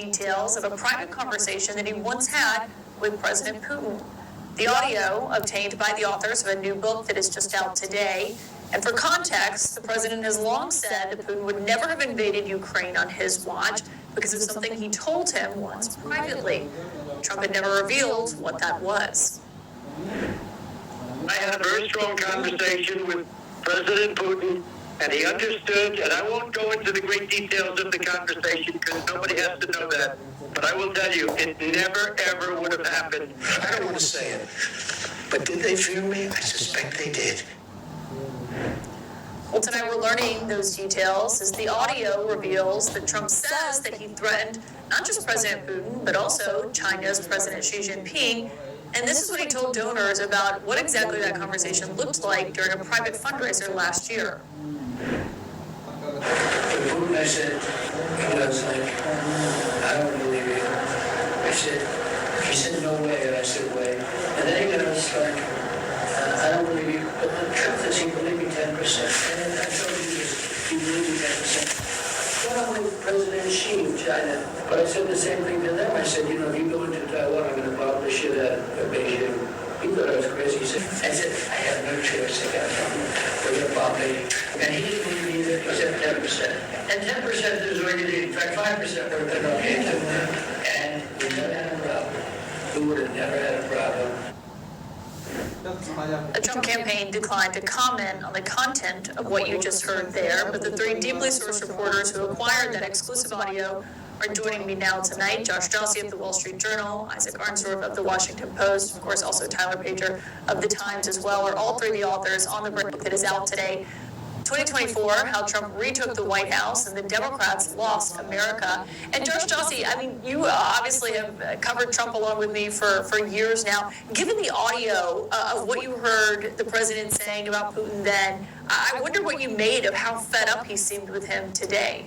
details of a private conversation that he once had with President Putin. The audio, obtained by the authors of a new book that is just out today. And for context, the president has long said that Putin would never have invaded Ukraine on his watch because of something he told him once privately. Trump had never revealed what that was. I had a very strong conversation with President Putin, and he understood, and I won't go into the great details of the conversation because nobody has to know that, but I will tell you, it never, ever would have happened. I don't want to say it, but did they fear me? I suspect they did. Well, tonight we're learning those details as the audio reveals that Trump says that he threatened not just President Putin, but also China's President Xi Jinping. And this is what he told donors about what exactly that conversation looked like during a private fundraiser last year. To Putin, I said, he was like, I don't believe you. He said, no way, and I said, way. And then he goes like, I don't believe you, but the truth is he believed me 10%. And I told you this, he believed me 10%. Well, I'm with President Xi of China, but I said the same thing to them. I said, you know, if you go into Taiwan, I'm going to bomb the shit out of Beijing. He thought I was crazy. I said, I have no choice. I got something. We're going to bomb Beijing. And he didn't believe me either. He said 10%. And 10% is what you need. In fact, 5% would have been okay too. And we never had a problem. We would have never had a problem. The Trump campaign declined to comment on the content of what you just heard there, but the three deeply sourced reporters who acquired that exclusive audio are joining me now tonight. Josh Jossi of the Wall Street Journal, Isaac Arnsdorf of the Washington Post, of course also Tyler Pager of the Times as well, are all three of the authors on the book that is out today. 2024, how Trump retook the White House and the Democrats lost America. And Josh Jossi, I mean, you obviously have covered Trump along with me for years now. Given the audio of what you heard the president saying about Putin then, I wonder what you made of how fed up he seemed with him today.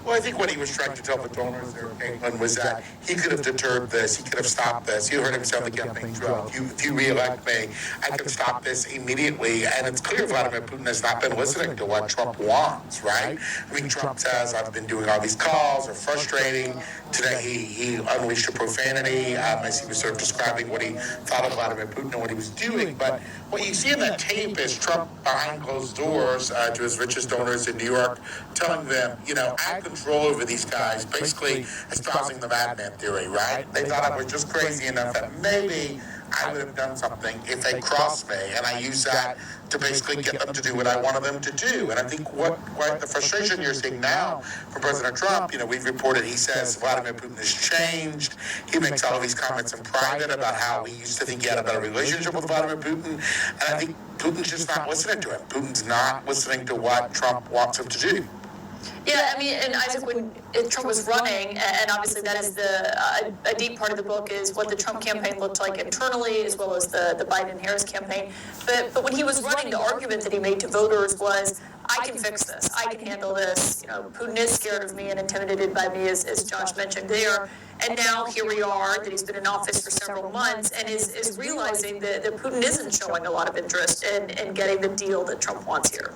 Well, I think what he was trying to tell the donors there, Caitlin, was that he could have deterred this, he could have stopped this. You heard him say on the campaign trail, if you re-elect me, I can stop this immediately. And it's clear Vladimir Putin has not been listening to what Trump wants, right? I mean, Trump says, I've been doing all these calls, they're frustrating. Today he unleashed a profanity as he was sort of describing what he thought of Vladimir Putin and what he was doing. But what you see in that tape is Trump behind closed doors to his richest donors in New York, telling them, you know, I have control over these guys, basically espousing the madman theory, right? They thought I was just crazy enough that maybe I would have done something if they crossed me, and I used that to basically get them to do what I wanted them to do. And I think what the frustration you're seeing now from President Trump, you know, we've reported he says Vladimir Putin has changed. He makes all of these comments in private about how he used to think he had a better relationship with Vladimir Putin. And I think Putin's just not listening to him. Putin's not listening to what Trump wants him to do. Yeah, I mean, and Isaac, when Trump was running, and obviously that is a deep part of the book is what the Trump campaign looked like internally, as well as the Biden-Harris campaign. But when he was running, the argument that he made to voters was, I can fix this, I can handle this. You know, Putin is scared of me and intimidated by me, as Josh mentioned there. And now here we are, that he's been in office for several months and is realizing that Putin isn't showing a lot of interest in getting the deal that Trump wants here.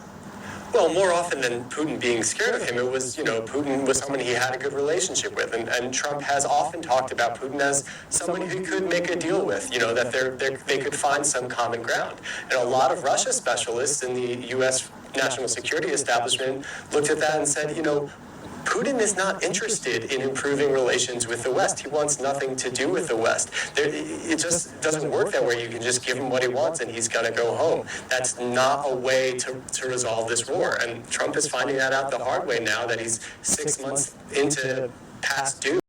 Well, more often than Putin being scared of him, it was, you know, Putin was someone he had a good relationship with. And Trump has often talked about Putin as someone he could make a deal with, you know, that they could find some common ground. And a lot of Russia specialists in the U.S. national security establishment looked at that and said, you know, Putin is not interested in improving relations with the West. He wants nothing to do with the West. It just doesn't work that way. You can just give him what he wants and he's going to go home. That's not a way to resolve this war. And Trump is finding that out the hard way now that he's 6 months into past due.